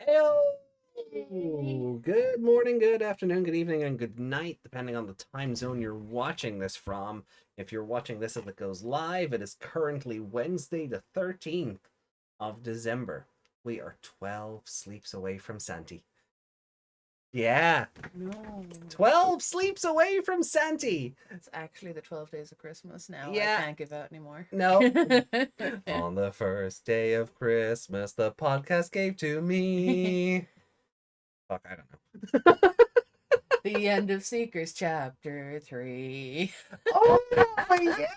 Hello. Good morning, good afternoon, good evening, and good night, depending on the time zone you're watching this from. If you're watching this as it goes live, it is currently Wednesday, the 13th of December. We are 12 sleeps away from Santi. Yeah, No. 12 sleeps away from Santi. It's actually the 12 days of Christmas now. Yeah. I can't give out anymore. No. On the first day of Christmas, the podcast gave to me. Fuck, I don't know. The end of Seekers chapter 3. Oh, yeah!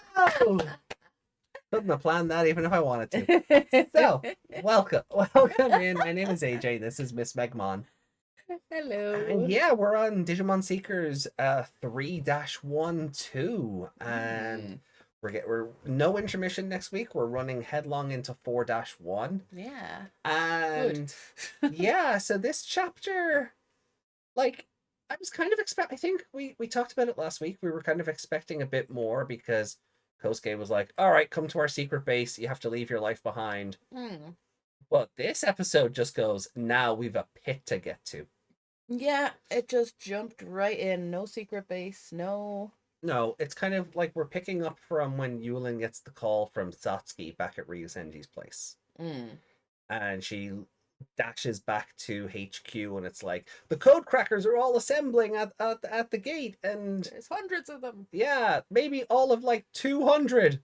Couldn't have planned that even if I wanted to. So, welcome in. My name is AJ. This is Miss Megmon. Hello. And yeah, we're on Digimon Seekers 3-12, and we're no intermission next week. We're running headlong into 4-1. Yeah. And yeah, so this chapter, like, I was kind of I think we talked about it last week. We were kind of expecting a bit more because Kosuke was like, all right, come to our secret base. You have to leave your life behind. But this episode just goes, now we've a pit to get to. Yeah, it just jumped right in. No secret base, no... No, it's kind of like we're picking up from when Yulin gets the call from Satsuki back at Ryusenji's place. And she dashes back to HQ and it's like, the code crackers are all assembling at the gate and... There's hundreds of them. Yeah, maybe all of like 200.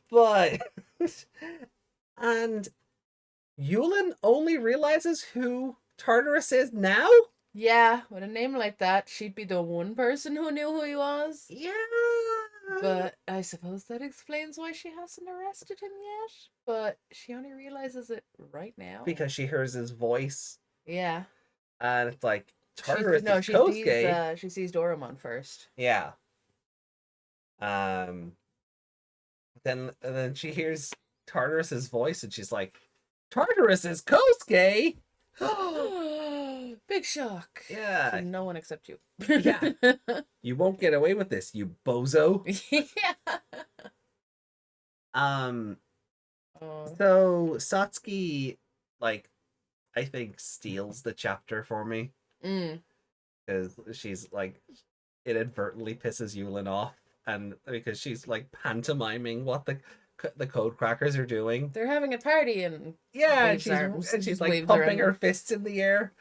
But... and Yulin only realizes who Tartarus is now? Yeah, with a name like that, she'd be the one person who knew who he was. Yeah. But I suppose that explains why she hasn't arrested him yet. But she only realizes it right now. Because she hears his voice. Yeah. And it's like, Tartarus is Kosuke. She sees Doraemon first. Yeah. Then she hears Tartarus's voice and she's like, Tartarus is Kosuke! Big shock. Yeah. To no one except you. Yeah. You won't get away with this, you bozo. Yeah. So Satsuki, like, I think steals the chapter for me. Because she's like, inadvertently pisses Yulin off. And because she's like pantomiming what the code crackers are doing. They're having a party and she's like pumping her fists in the air,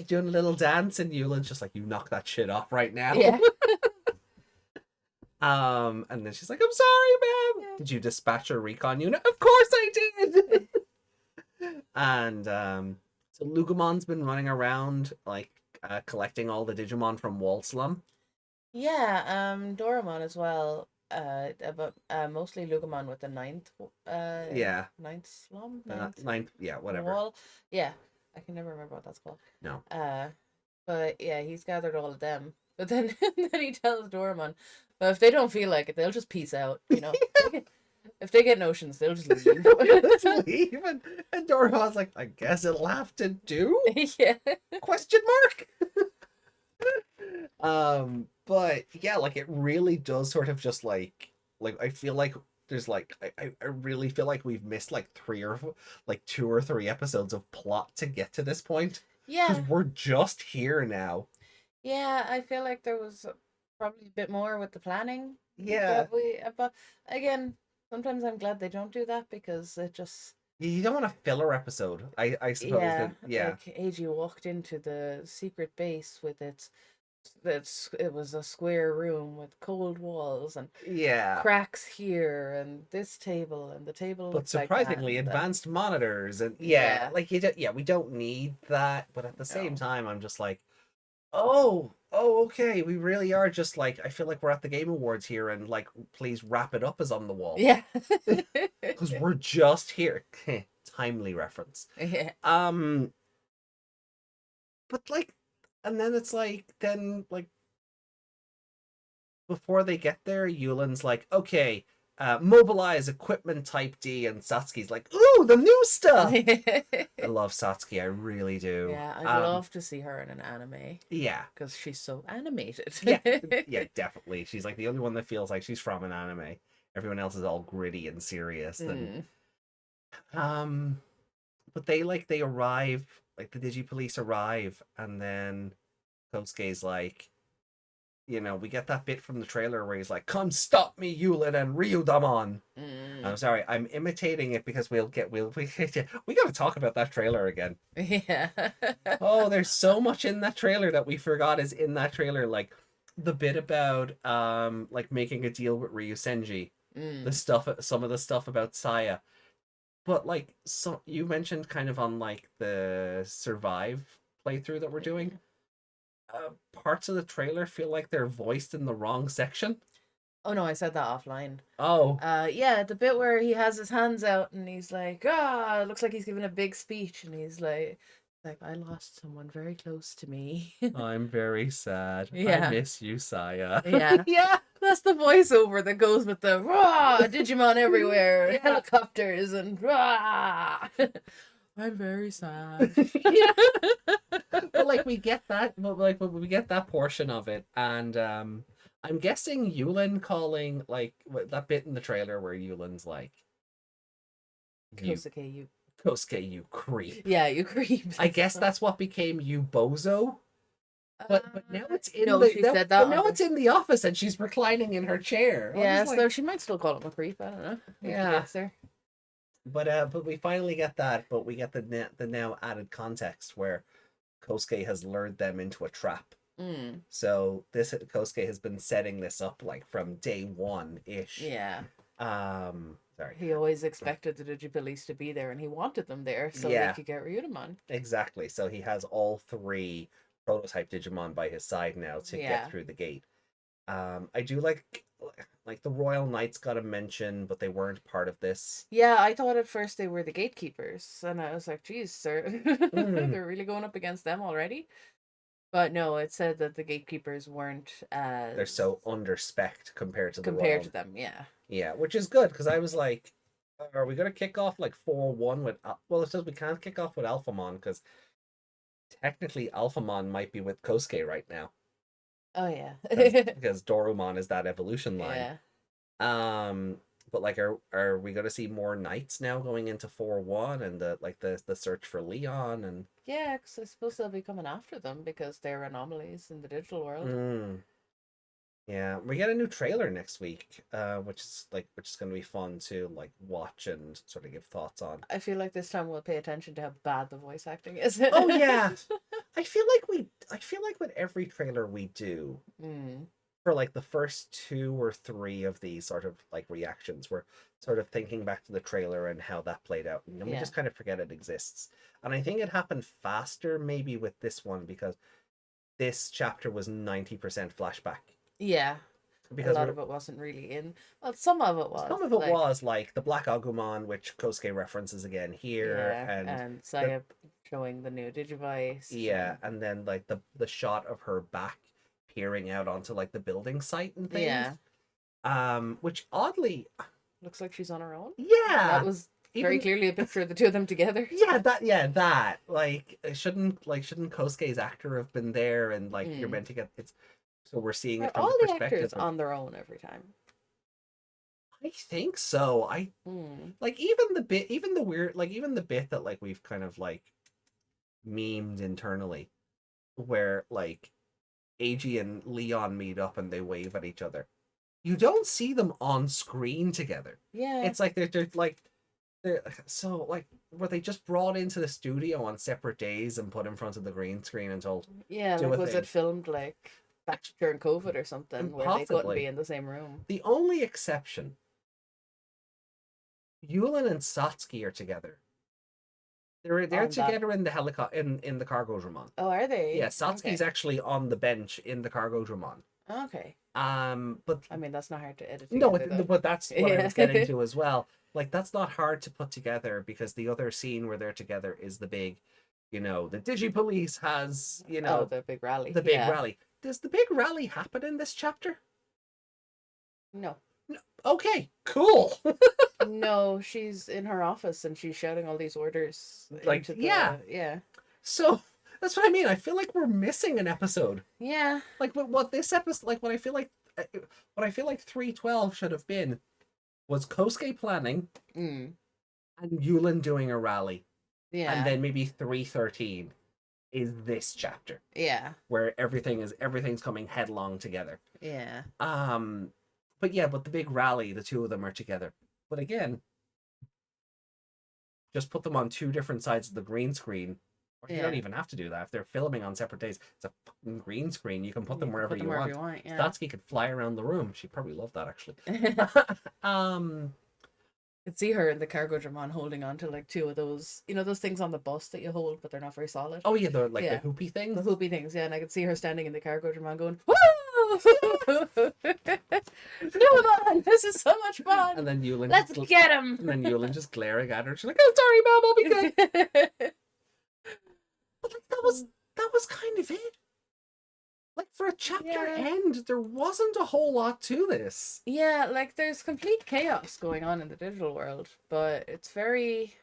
doing a little dance, and Yulin's just like, you knock that shit off right now. Yeah. And then she's like, I'm sorry, ma'am. Yeah. Did you dispatch a recon unit? Of course I did. And so Lugamon's been running around like collecting all the Digimon from Wall Slum. Yeah, Doraemon as well. But mostly Lugamon with the ninth slum? Ninth, yeah, whatever. Wall. Yeah, I can never remember what that's called. No. But yeah, he's gathered all of them. But then he tells Doraemon, well, if they don't feel like it, they'll just peace out, you know? If they get notions, they'll just leave. Leave, and Doraemon's like, I guess it'll have to do? Yeah. Question mark? But yeah, like it really does sort of just like I feel like there's like I really feel like we've missed like 2 or 3 episodes of plot to get to this point. Yeah. Because we're just here now. Yeah, I feel like there was probably a bit more with the planning. Yeah. But again, sometimes I'm glad they don't do that because it just... You don't want a filler episode, I suppose. Yeah. Like AG walked into the secret base with it was a square room with cold walls and cracks here and this table and the table, but surprisingly like advanced monitors and like we don't need that, but at the same time I'm just like, oh okay, we really are just like, I feel like we're at the Game Awards here and like, please wrap it up as on the wall. Yeah. Because we're just here. Timely reference. Yeah. but like, and then it's like, then like before they get there, Yulin's like, okay, mobilize equipment type D, and Satsuki's like, ooh, the new stuff. I love Satsuki, I really do. Yeah, I'd love to see her in an anime. Yeah, because she's so animated. yeah, definitely. She's like the only one that feels like she's from an anime. Everyone else is all gritty and serious, and but they arrive, like the Digi Police arrive, and then Kosuke's like, we get that bit from the trailer where he's like, "Come stop me, Yulin and Ryudamon." I'm sorry, I'm imitating it because we got to talk about that trailer again. Yeah. Oh, there's so much in that trailer that we forgot is in that trailer, like the bit about like making a deal with Ryu Senji, some of the stuff about Saya. But like, so you mentioned kind of on like the Survive playthrough that we're doing, parts of the trailer feel like they're voiced in the wrong section. Oh no, I said that offline. Oh. Yeah, the bit where he has his hands out and he's like, it looks like he's giving a big speech, and he's like, I lost someone very close to me. I'm very sad. Yeah. I miss you, Saya. Yeah. Yeah. That's the voiceover that goes with the rah, Digimon everywhere, helicopters, and rah. I'm very sad. Yeah. But like we get that, we get that portion of it, and I'm guessing Yulin calling like that bit in the trailer where Yulin's like, Kosuke, you creep. Yeah, you creep. I guess that's what became you bozo. But now it's in it's in the office and she's reclining in her chair. Yeah, so she might still call him a creep. I don't know. Yeah. But we finally get that. But we get the now added context where Kosuke has lured them into a trap. So Kosuke has been setting this up like from day one ish. Yeah. Sorry. He always expected the Digipolice to be there, and he wanted them there so they could get Ryudamon. Exactly. So he has all 3 prototype Digimon by his side now to get through the gate. I do like the Royal Knights got a mention, but they weren't part of this. Yeah, I thought at first they were the gatekeepers, and I was like, geez, sir, they're really going up against them already. But no, it said that the gatekeepers weren't as... They're so under-spec'd compared to them, yeah. Yeah, which is good, because I was like, are we going to kick off like 4-1 with... Well, it says we can't kick off with Alphamon, because technically Alphamon might be with Kosuke right now. Oh, yeah. because Dorumon is that evolution line. Yeah. But like, are we going to see more Knights now going into 4-1 and the search for Leon and... Yeah, because I suppose they'll be coming after them because they're anomalies in the digital world. Yeah, we get a new trailer next week, which is going to be fun to like watch and sort of give thoughts on. I feel like this time we'll pay attention to how bad the voice acting is. Oh yeah, I feel like with every trailer we do, for like the first 2 or 3 of these sort of like reactions, we're sort of thinking back to the trailer and how that played out, and then we just kind of forget it exists. And I think it happened faster maybe with this one because this chapter was 90% flashback. Yeah. Because a lot of it wasn't really in. Well, some of it was. Some of it was like the Black Agumon, which Kosuke references again here, and Saya showing the new Digivice. Yeah, and then like the shot of her back peering out onto like the building site and things. Yeah. Which oddly looks like she's on her own. Yeah. That was very clearly a picture of the 2 of them together. Yeah, that. Like shouldn't Kosuke's actor have been there, and like you're meant to get so we're seeing it from the perspective actors on their own every time. I think so. Like even the bit that like we've kind of like memed internally, where like Eiji and Leon meet up and they wave at each other. You don't see them on screen together. Yeah, it's like they're so like were they just brought into the studio on separate days and put in front of the green screen and told was it filmed like back during COVID or something where they couldn't be in the same room? The only exception, Yulin and Satsuki are together. They're together in the helicopter in the cargo Dramon. Oh, are they? Yeah, Satsuki's actually on the bench in the cargo Dramon. Okay. But I mean that's not hard to edit. But that's what I was getting to as well. Like that's not hard to put together because the other scene where they're together is the big you know, the Digi-police has, you know, the big rally. The big rally. Does the big rally happen in this chapter? No. Okay, cool. No, she's in her office and she's shouting all these orders. Like, yeah. So that's what I mean. I feel like we're missing an episode. Yeah. Like what this episode, like what I feel like 312 should have been was Kosuke planning and Yulin doing a rally. Yeah. And then maybe 313 is this chapter. Yeah. Where everything's coming headlong together. Yeah. But the big rally, the two of them are together. But again, just put them on two different sides of the green screen. Or you don't even have to do that. If they're filming on separate days, it's a fucking green screen. You can put them wherever you want. Yeah. Statsky could fly around the room. She'd probably love that, actually. Could see her in the cargo Digimon holding on to like two of those, you know, those things on the bus that you hold, but they're not very solid. Oh yeah, the hoopy things. The hoopy things, yeah. And I could see her standing in the cargo Digimon going, "Woo! Digimon, this is so much fun!" And then Yulin, let's get him. And then Yulin just glaring at her. She's like, "Oh, sorry, Mom, I'll be good." But like that was kind of it. Like, for a chapter end, there wasn't a whole lot to this. Yeah, like, there's complete chaos going on in the digital world, but it's very...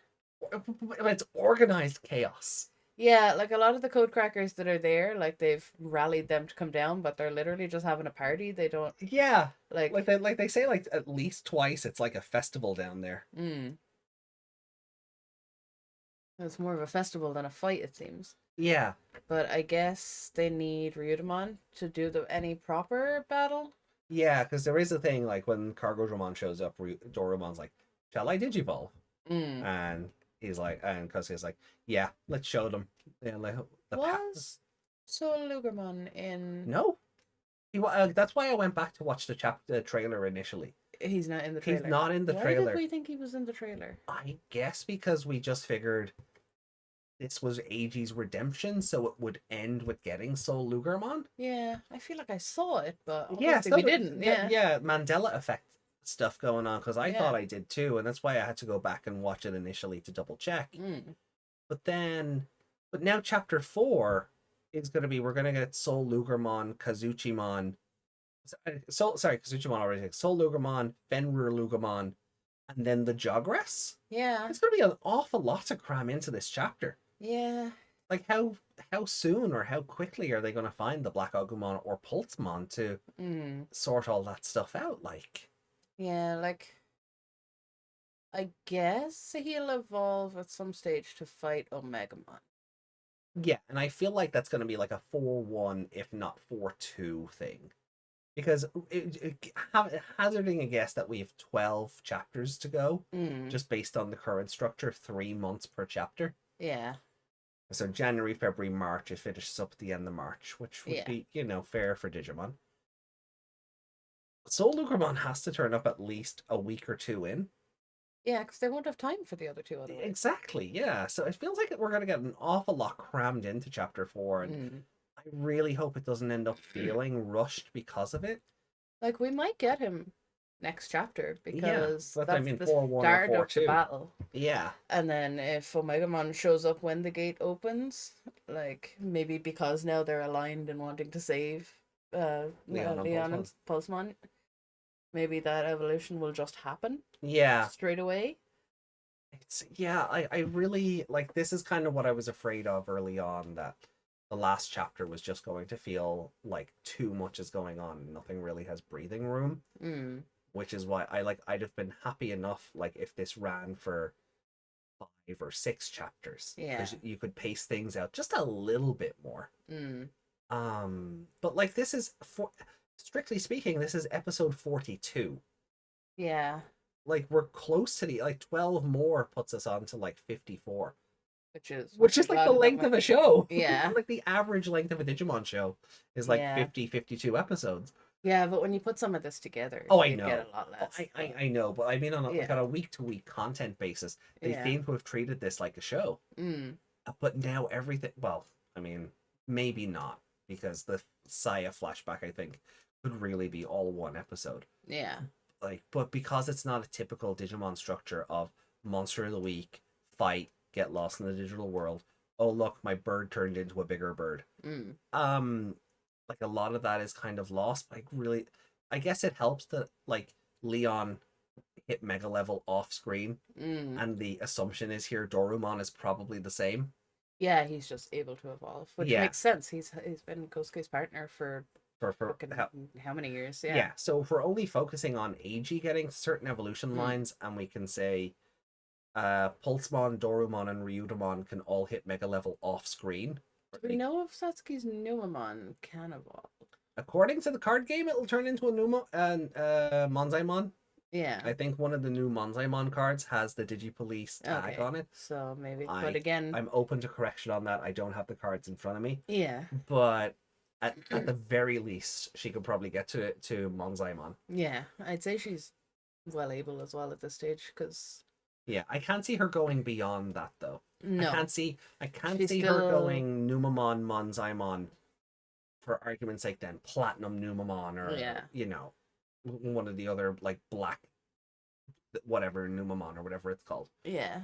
It's organized chaos. Yeah, like, a lot of the code crackers that are there, like, they've rallied them to come down, but they're literally just having a party. They don't... Yeah. Like they say, like, at least twice, it's like a festival down there. It's more of a festival than a fight, it seems. Yeah. But I guess they need Ryudamon to do any proper battle. Yeah, because there is a thing, like, when Cargo Dramon shows up, Doraemon's like, "Shall I Digivolve?" And he's like, and Kosuke's like, "Yeah, let's show them." Yeah, like, was Soul Lugermon in... No. That's why I went back to watch the trailer initially. He's not in the trailer. He's not in the trailer. Why did we think he was in the trailer? I guess because we just figured this was Eiji's redemption, so it would end with getting Soul Lugermon. Yeah, I feel like I saw it, but yeah, we didn't. Yeah, Mandela effect stuff going on, because I thought I did too, and that's why I had to go back and watch it initially to double check. But now chapter 4 is going to be, we're going to get Soul Lugermon, Kazuchimon. Kazuchimon already. Soul Lugermon, Fenrir Lugermon, and then the Jogress. Yeah. It's going to be an awful lot to cram into this chapter. Yeah. Like, how soon or how quickly are they going to find the Black Agumon or Pulsemon to sort all that stuff out, like? Yeah, like, I guess he'll evolve at some stage to fight Omegamon. Yeah, and I feel like that's going to be like a 4-1, if not 4-2 thing. Because hazarding a guess that we have 12 chapters to go, just based on the current structure, 3 months per chapter. Yeah. So January, February, March, it finishes up at the end of March, which would be, fair for Digimon. Soul Lugermon has to turn up at least a week or 2 in. Yeah, because they won't have time for the other 2 otherwise. Exactly, yeah. So it feels like we're going to get an awful lot crammed into chapter 4, and I really hope it doesn't end up feeling rushed because of it. Like, we might get him next chapter, because that's the 4-1 start or 4-2. of the battle. Yeah. And then if Omegamon shows up when the gate opens, like, maybe because now they're aligned and wanting to save Leon and Pulsemon, maybe that evolution will just happen. Yeah. Straight away. I really, like, this is kind of what I was afraid of early on, that the last chapter was just going to feel like too much is going on. Nothing really has breathing room. Which is why I'd have been happy enough, like, if this ran for 5 or 6 chapters. Yeah. Because you could pace things out just a little bit more. But, like, this is, strictly speaking, this is episode 42. Yeah. Like, we're close to 12 more puts us on to, like, 54. Which is like the length of a show. Yeah. Like, the average length of a Digimon show is like 50, 52 episodes. Yeah, but when you put some of this together, I know. Get a lot less. I know, but I mean on a week-to-week content basis, they seem to have treated this like a show. But now everything, well, I mean, maybe not, because the Saya flashback, I think, could really be all one episode. Yeah. Like, but because it's not a typical Digimon structure of monster of the week, fight, get lost in the digital world, oh look, my bird turned into a bigger bird. Like a lot of that is kind of lost. Like really, I guess it helps that like Leon hit mega level off screen, and the assumption is here Dorumon is probably the same. Yeah, he's just able to evolve, which makes sense. He's been Kosuke's partner for how many years? Yeah. So if we're only focusing on AG getting certain evolution lines, and we can say Pulsemon, Dorumon, and Ryudamon can all hit mega level off screen. Do we know if Satsuki's Numamon can evolve? According to the card game, it'll turn into a Numa and Monzaimon. Yeah. I think one of the new Monzaimon cards has the Digipolice tag on it. So maybe. But again, I'm open to correction on that. I don't have the cards in front of me. Yeah. But at the very least, she could probably get to Monzaimon. Yeah. I'd say she's well able as well at this stage, because yeah, I can't see her going beyond that though. No. I can't see her going Numamon, Monzaimon, for argument's sake, then Platinum Numamon, or you know, one of the other like black whatever Numamon or whatever it's called. Yeah.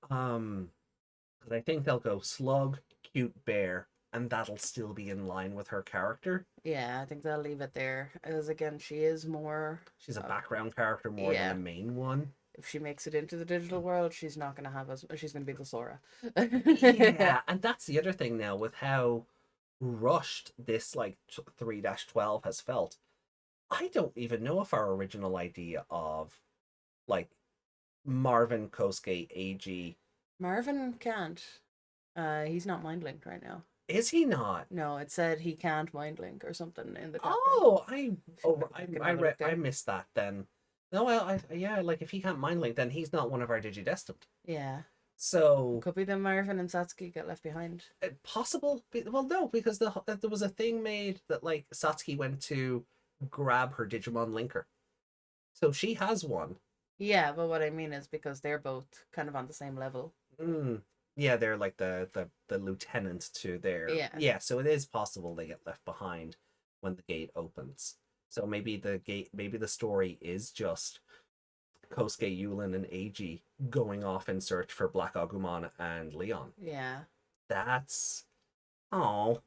Because I think they'll go Slug, Cute Bear, and that'll still be in line with her character. Yeah, I think they'll leave it there. As again, she is more. She's a background character more than a main one. If she makes it into the digital world, she's not going to have as. She's going to be the Sora. Yeah, and that's the other thing now with how rushed this like 3-12 has felt. I don't even know if our original idea of like Marvin, Kosuke, AG. Marvin can't. He's not mind linked right now. Is he not? No, it said he can't mind link or something in the chapter. Oh, I missed that then. No, yeah, like if he can't mind link, then he's not one of our Digidestined. Yeah. So could be that Marvin and Satsuki get left behind. Possible. Well, no, because there was a thing made that like Satsuki went to grab her Digimon linker, so she has one. Yeah, but what I mean is because they're both kind of on the same level. Yeah, they're like the lieutenant to their. Yeah. So it is possible they get left behind when the gate opens. So maybe the story is just Kosuke, Yulin, and Eiji going off in search for Black Agumon and Leon. Yeah. That's... Oh.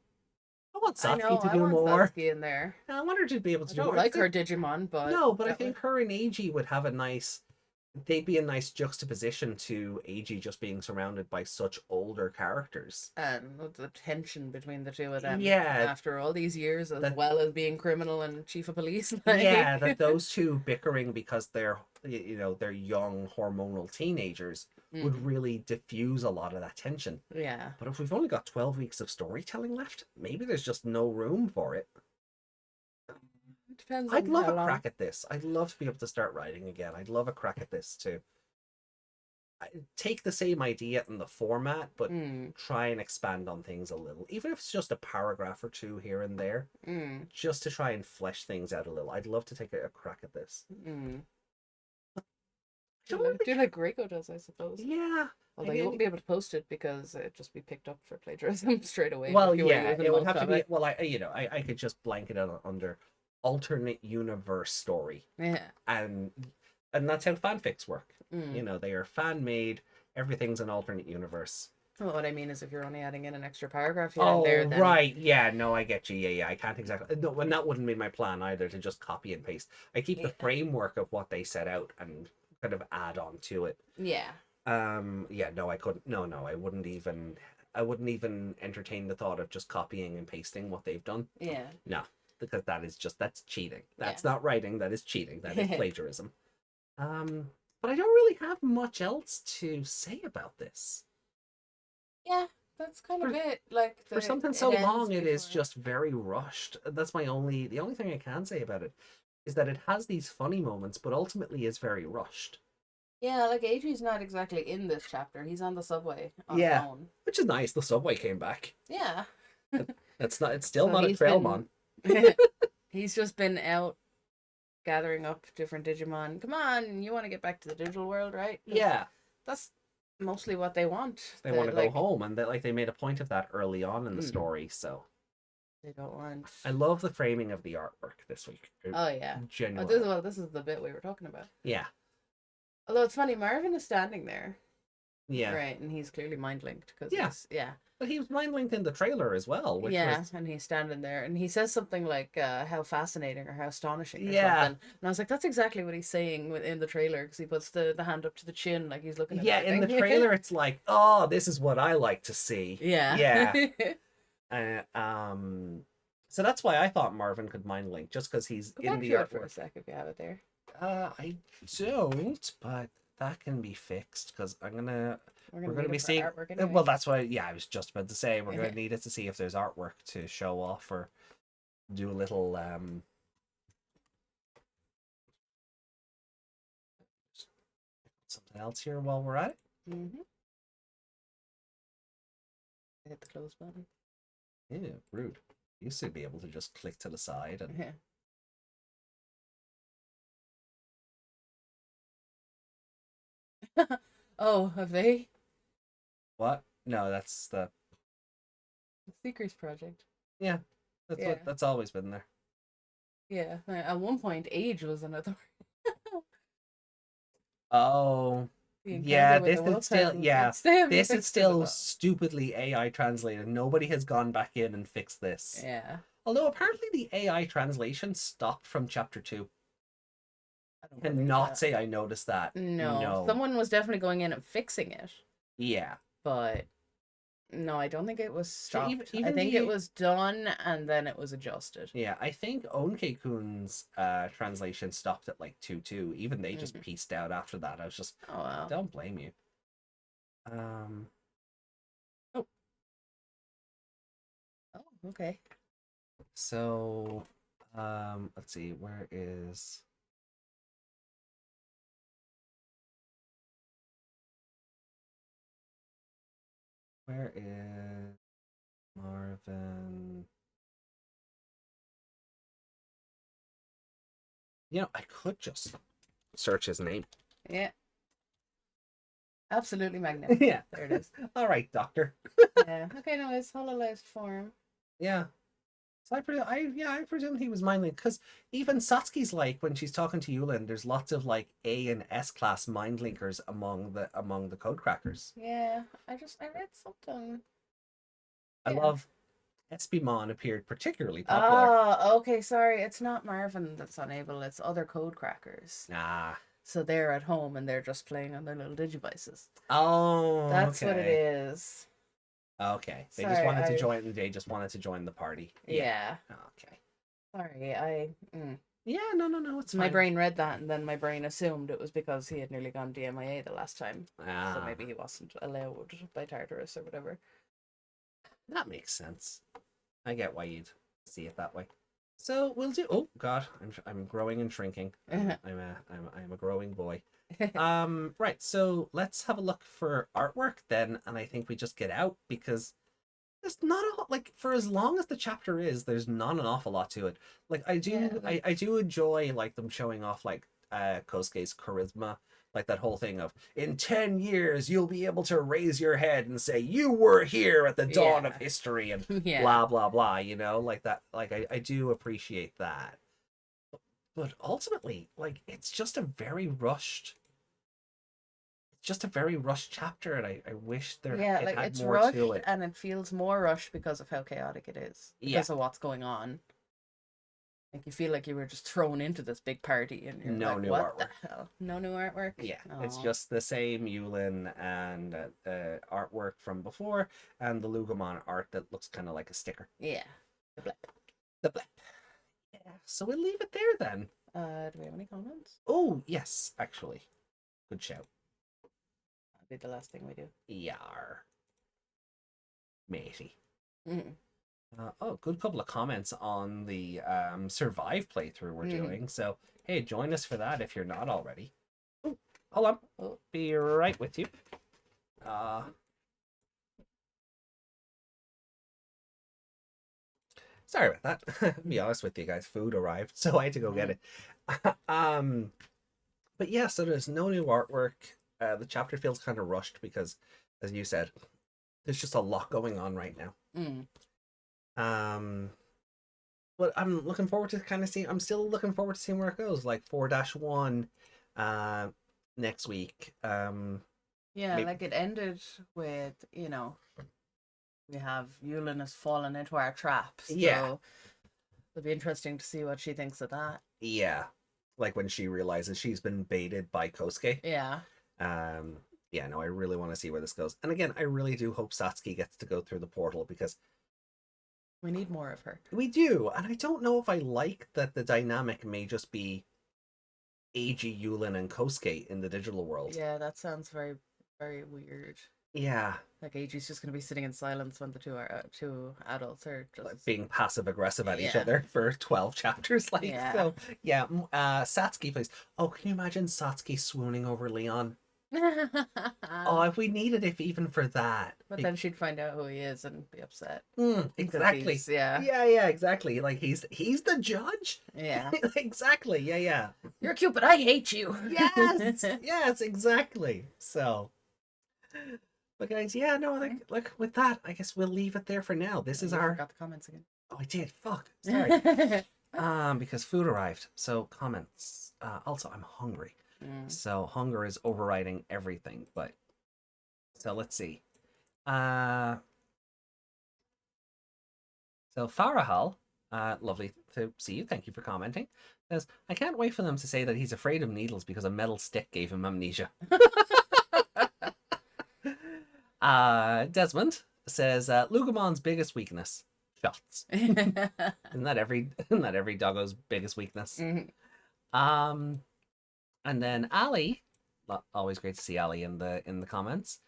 I want Satsuki to do more. Satsuki in there. I want her to be able to do more. I don't like her Digimon, but... No, but I think her and Eiji would have a nice... They'd be a nice juxtaposition to Eiji just being surrounded by such older characters. And the tension between the two of them. Yeah. After all these years, as well as being criminal and chief of police. Yeah, that those two bickering because they're young hormonal teenagers would really diffuse a lot of that tension. Yeah. But if we've only got 12 weeks of storytelling left, maybe there's just no room for it. Depends. I'd love a crack at this. I'd love to be able to start writing again. I'd love a crack at this too. Take the same idea in the format, but try and expand on things a little. Even if it's just a paragraph or two here and there, just to try and flesh things out a little. I'd love to take a crack at this. Do like Greco does, I suppose. Yeah. Although you won't be able to post it because it'd just be picked up for plagiarism straight away. Well, yeah, it would have to be. Well, I could just blanket it under alternate universe story. Yeah. And that's how fanfics work. They are fan made. Everything's an alternate universe. Well, what I mean is if you're only adding in an extra paragraph here and there, then... right. Yeah, no, I get you. Yeah, I can't exactly... No, and that wouldn't be my plan either, to just copy and paste. I keep the framework of what they set out and kind of add on to it. Yeah. Yeah, no, I couldn't... No, I wouldn't even entertain the thought of just copying and pasting what they've done. Yeah. No, because that's cheating. That's not writing, that is cheating. That is plagiarism. But I don't really have much else to say about this. Yeah, that's kind of it. Like for something so long, it is just very rushed. That's the only thing I can say about it is that it has these funny moments, but ultimately is very rushed. Yeah, like Adri's not exactly in this chapter. He's on the subway on his own. Which is nice. The subway came back. Yeah. It's still not a Trailmon. He's just been out gathering up different Digimon. Come on, you want to get back to the digital world, right? Yeah. That's mostly what they want. They want to go home, and they made a point of that early on in the story, so they don't want... I love the framing of the artwork this week. Oh yeah. Genuinely. This is the bit we were talking about. Yeah. Although it's funny, Marvin is standing there Yeah. Right, and he's clearly mind linked because Yeah. yeah. But he was mind linked in the trailer as well, which was And he's standing there and he says something like how fascinating or how astonishing or yeah. something. And I was like, that's exactly what he's saying in the trailer because he puts the hand up to the chin like he's looking at Yeah, in the everything. trailer it's like, oh, this is what I like to see. Yeah. Yeah. So that's why I thought Marvin could mind link, just because he's Go in back the to it for a artwork. sec if you have it there. I don't, but that can be fixed because we're gonna be seeing artwork anyway. Well, that's why. Yeah, I was just about to say we're gonna need it to see if there's artwork to show off or do a little something else here while we're at it. Hit the close button. Yeah, rude. Used to be able to just click to the side and. Oh, have they? What? No, that's the Seekers Project. Yeah, that's always been there. Yeah, at one point, age was another. Oh, yeah. This is still this is still stupidly AI translated. Nobody has gone back in and fixed this. Yeah. Although apparently the AI translation stopped from chapter 2. I cannot say I noticed that. No, someone was definitely going in and fixing it. Yeah, but no, I don't think it was stopped. Even I think it was done and then it was adjusted. Yeah, I think Onke-kun's translation stopped at like 2.2. Even they just pieced out after that. I was just, oh wow, don't blame you. Oh, okay. So, let's see, where is Marvin? I could just search his name. Yeah. Absolutely magnificent. Yeah. There it is. All right, doctor. Yeah. Okay, no, it's hololized form. Yeah. So I presume he was mind linked because even Satsuki's like when she's talking to Yulin, there's lots of like A and S class mind linkers among the code crackers. Yeah, I read something. I love Espimon appeared particularly popular. Oh, okay, sorry. It's not Marvin that's unable, it's other code crackers. Ah. So they're at home and they're just playing on their little digivices. Oh, that's what it is. Okay. They just wanted to join. They just wanted to join the party. Yeah. Okay. Sorry, Yeah, no, it's my brain read that and then my brain assumed it was because he had nearly gone DMIA the last time. Ah. So maybe he wasn't allowed by Tartarus or whatever. That makes sense. I get why you'd see it that way. So we'll do. Oh God, I'm growing and shrinking. I'm a growing boy. Right. So let's have a look for artwork then, and I think we just get out because there's not a like for as long as the chapter is, there's not an awful lot to it. Like I do enjoy like them showing off like Kosuke's charisma. Like that whole thing of in 10 years you'll be able to raise your head and say you were here at the dawn of history and blah blah blah, like that. Like I do appreciate that. But ultimately, like it's just a very rushed chapter, and I wish there it had it's more rushed to it. and it feels more rushed because of how chaotic it is. Because of what's going on. Like you feel like you were just thrown into this big party and you're no like, new what artwork. the hell? No new artwork? Yeah, it's just the same Yulin and artwork from before and the Lugomon art that looks kind of like a sticker. Yeah. The blip. The blip. Yeah, so we'll leave it there then. Do we have any comments? Oh, yes, actually. Good shout. That'll be the last thing we do. Yar. Matey. Mm-hmm. Good couple of comments on the Survive playthrough we're doing. So, hey, join us for that if you're not already. Ooh, hold on. I'll be right with you. Sorry about that. Be honest with you guys, food arrived, so I had to go get it. But yeah, so there's no new artwork. The chapter feels kind of rushed because, as you said, there's just a lot going on right now. But I'm looking forward to kind of seeing. I'm still looking forward to seeing where it goes. Like 4-1 next week. Yeah, like it ended with, we have Yulin has fallen into our trap. Yeah. So it'll be interesting to see what she thinks of that. Yeah. Like when she realizes she's been baited by Kosuke. Yeah. Yeah, no, I really want to see where this goes. And again, I really do hope Satsuki gets to go through the portal because we need more of her. We do, and I don't know if I like that the dynamic may just be Eiji, Yulin, and Kosuke in the digital world. Yeah, that sounds very, very weird. Yeah. Like Eiji's just going to be sitting in silence when the two adults are just like being passive aggressive at each other for 12 chapters. So yeah. Satsuki, please. Oh, can you imagine Satsuki swooning over Leon? Oh, if we needed it even for that. But then she'd find out who he is and be upset. Exactly. Yeah, exactly. Like he's the judge. Yeah. Exactly. Yeah. You're cute, but I hate you. Yes. Yes, exactly. So but guys, yeah, no, like with that, I guess we'll leave it there for now. This is our forgot the comments again. Oh, I did. Fuck. Sorry. Because food arrived. So comments. Also, I'm hungry. So hunger is overriding everything. But so let's see. So Farahal, lovely to see you. Thank you for commenting. Says, I can't wait for them to say that he's afraid of needles because a metal stick gave him amnesia. Desmond says, Lugamon's biggest weakness. Shots. Isn't that every doggo's biggest weakness? And then Ali, always great to see Ali in the comments,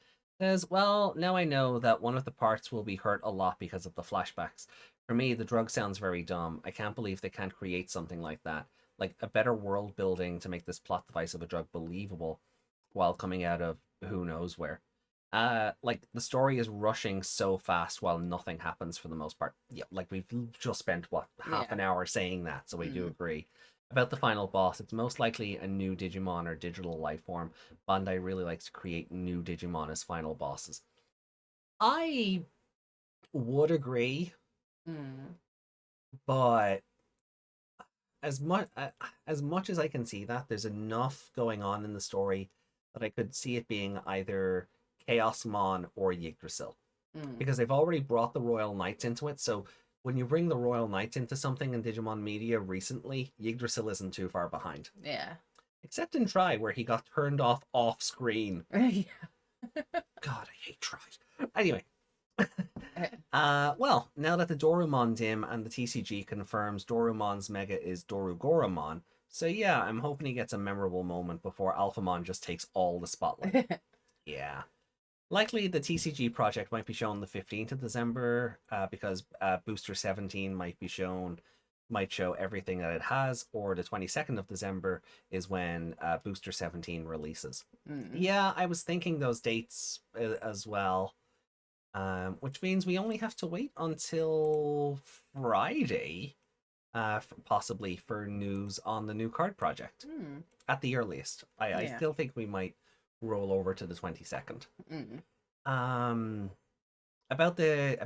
says, well, now I know that one of the parts will be hurt a lot because of the flashbacks. For me, the drug sounds very dumb. I can't believe they can't create something like that. Like a better world building to make this plot device of a drug believable while coming out of who knows where. Like the story is rushing so fast while nothing happens for the most part. Yeah, like we've just spent half an hour saying that, so we do agree. About the final boss, it's most likely a new Digimon or digital life form. Bandai really likes to create new Digimon as final bosses. I would agree, but as much as I can see that, there's enough going on in the story that I could see it being either Chaosmon or Yggdrasil. Because they've already brought the Royal Knights into it, so when you bring the Royal Knights into something in Digimon media recently, Yggdrasil isn't too far behind. Yeah. Except in Try, where he got turned off screen. Yeah. God, I hate Try. Anyway. Well, now that the Dorumon Dim and the TCG confirms Dorumon's Mega is Dorugoromon, so yeah, I'm hoping he gets a memorable moment before Alphamon just takes all the spotlight. Yeah. Likely the TCG project might be shown the 15th of December because Booster 17 might show everything that it has, or the 22nd of December is when Booster 17 releases. Yeah, I was thinking those dates as well, which means we only have to wait until Friday, possibly, for news on the new card project. At the earliest. I still think we might roll over to the 22nd. About the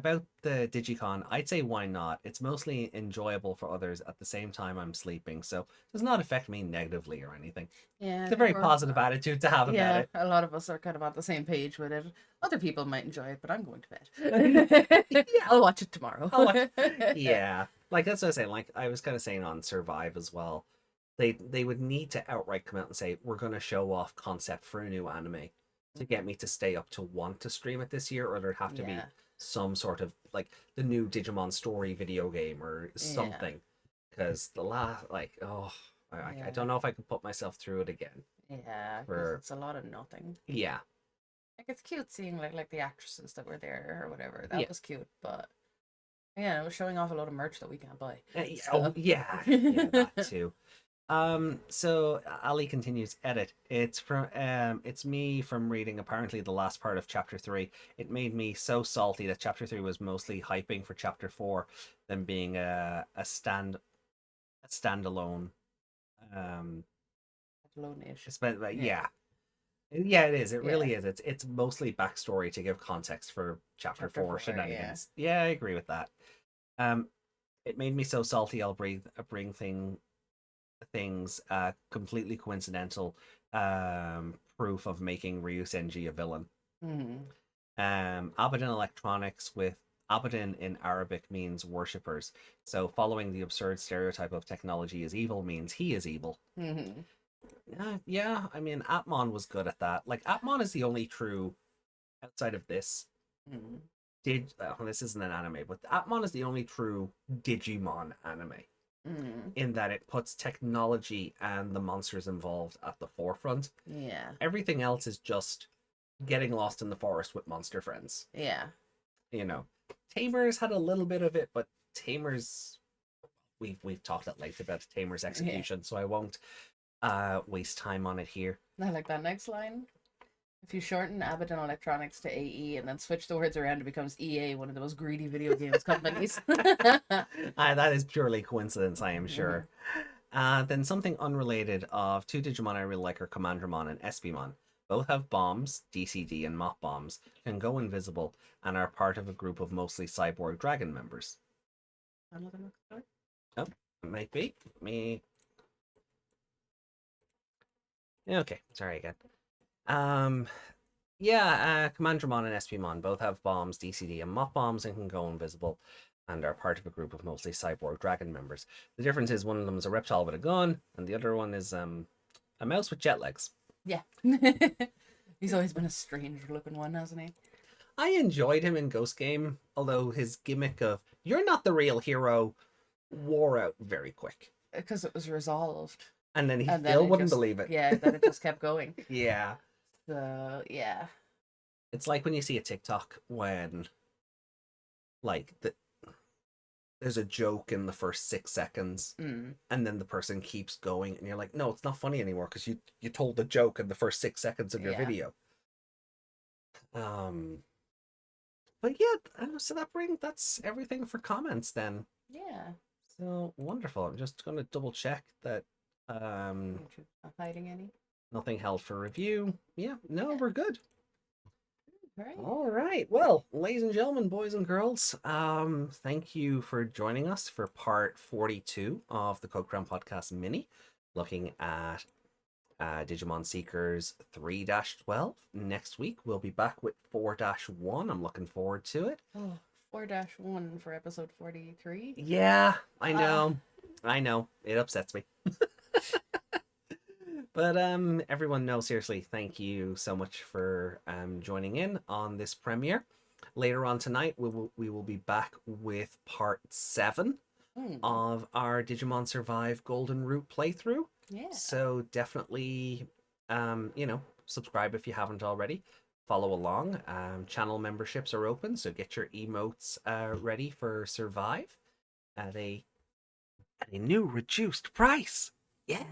Digicon, I'd say why not? It's mostly enjoyable for others. At the same time, I'm sleeping, so it does not affect me negatively or anything. Yeah, it's a very positive attitude to have about it. A lot of us are kind of on the same page with it. Other people might enjoy it, but I'm going to bed. I'll watch it tomorrow. Yeah, like that's what I was saying. Like I was kind of saying on Survive as well. They would need to outright come out and say, we're going to show off concept for a new anime to get me to stay up to want to stream it this year, or there'd have to be some sort of like the new Digimon story video game or something. Because the last, I don't know if I can put myself through it again. Yeah, because it's a lot of nothing. Yeah. Like it's cute seeing like the actresses that were there or whatever. That was cute, but yeah, it was showing off a lot of merch that we can't buy. Oh yeah, that too. So Ali continues, edit. It's me from reading apparently the last part of chapter 3. It made me so salty that chapter 3 was mostly hyping for chapter 4 than being a standalone. Yeah, it is. It really is. It's mostly backstory to give context for chapter 4 shenanigans. Yeah, I agree with that. It made me so salty. I'll bring things completely coincidental proof of making Ryu Senji a villain. Mm-hmm. Abaddon Electronics with Abaddon in Arabic means worshippers. So following the absurd stereotype of technology is evil means he is evil. Mm-hmm. Yeah, I mean, Atmon was good at that. Like, Atmon is the only true, outside of this, this isn't an anime, but Atmon is the only true Digimon anime. In that it puts technology and the monsters involved at the forefront. Yeah. Everything else is just getting lost in the forest with monster friends. Yeah. You know, Tamers had a little bit of it, but Tamers, we've talked at length about Tamer's execution, so I won't waste time on it here. I like that next line. If you shorten Abaddon Electronics to AE and then switch the words around, it becomes EA, one of the most greedy video games companies. That is purely coincidence, I am sure. Then something unrelated of two Digimon I really like are Commandramon and Espimon. Both have bombs, DCD and Mop bombs, can go invisible, and are part of a group of mostly cyborg dragon members. Oh, it might be. Me. Okay, sorry again. Commandramon and Espimon both have bombs, DCD and Mop bombs, and can go invisible, and are part of a group of mostly cyborg dragon members. The difference is one of them is a reptile with a gun, and the other one is a mouse with jet legs. Yeah. He's always been a strange looking one, hasn't he? I enjoyed him in Ghost Game, although his gimmick of "you're not the real hero" wore out very quick. Because it was resolved. And then he still wouldn't believe it. Yeah, then it just kept going. Yeah. So, yeah. It's like when you see a TikTok when, like, there's a joke in the first 6 seconds, and then the person keeps going, and you're like, no, it's not funny anymore, because you told the joke in the first 6 seconds of your video. But yeah, so that's everything for comments then. Yeah. So wonderful. I'm just going to double check that not hiding any. Nothing held for review. Yeah, no, we're good. Right. All right. Well, ladies and gentlemen, boys and girls, thank you for joining us for part 42 of the Code Crown Podcast Mini, looking at Digimon Seekers 3-12. Next week, we'll be back with 4-1. I'm looking forward to it. Oh, 4-1 for episode 43. Yeah, I know. I know. It upsets me. But everyone, no, seriously, thank you so much for joining in on this premiere. Later on tonight, we will be back with part 7 of our Digimon Survive Golden Route playthrough. Yeah. So definitely, subscribe if you haven't already. Follow along. Channel memberships are open, so get your emotes ready for Survive at a new reduced price. Yeah.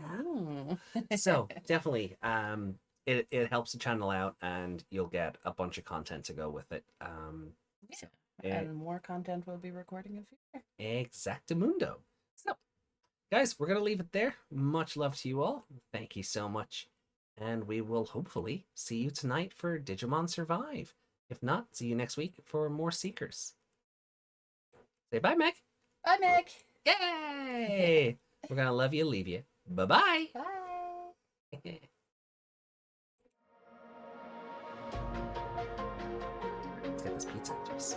So definitely, it helps the channel out, and you'll get a bunch of content to go with it. And more content we'll be recording in future. Exactamundo. So, guys, we're gonna leave it there. Much love to you all. Thank you so much, and we will hopefully see you tonight for Digimon Survive. If not, see you next week for more Seekers. Say bye, Meg. Bye, Meg. Yay! We're gonna love you, leave you. Bye-bye. Bye. Let's get this pizza juice.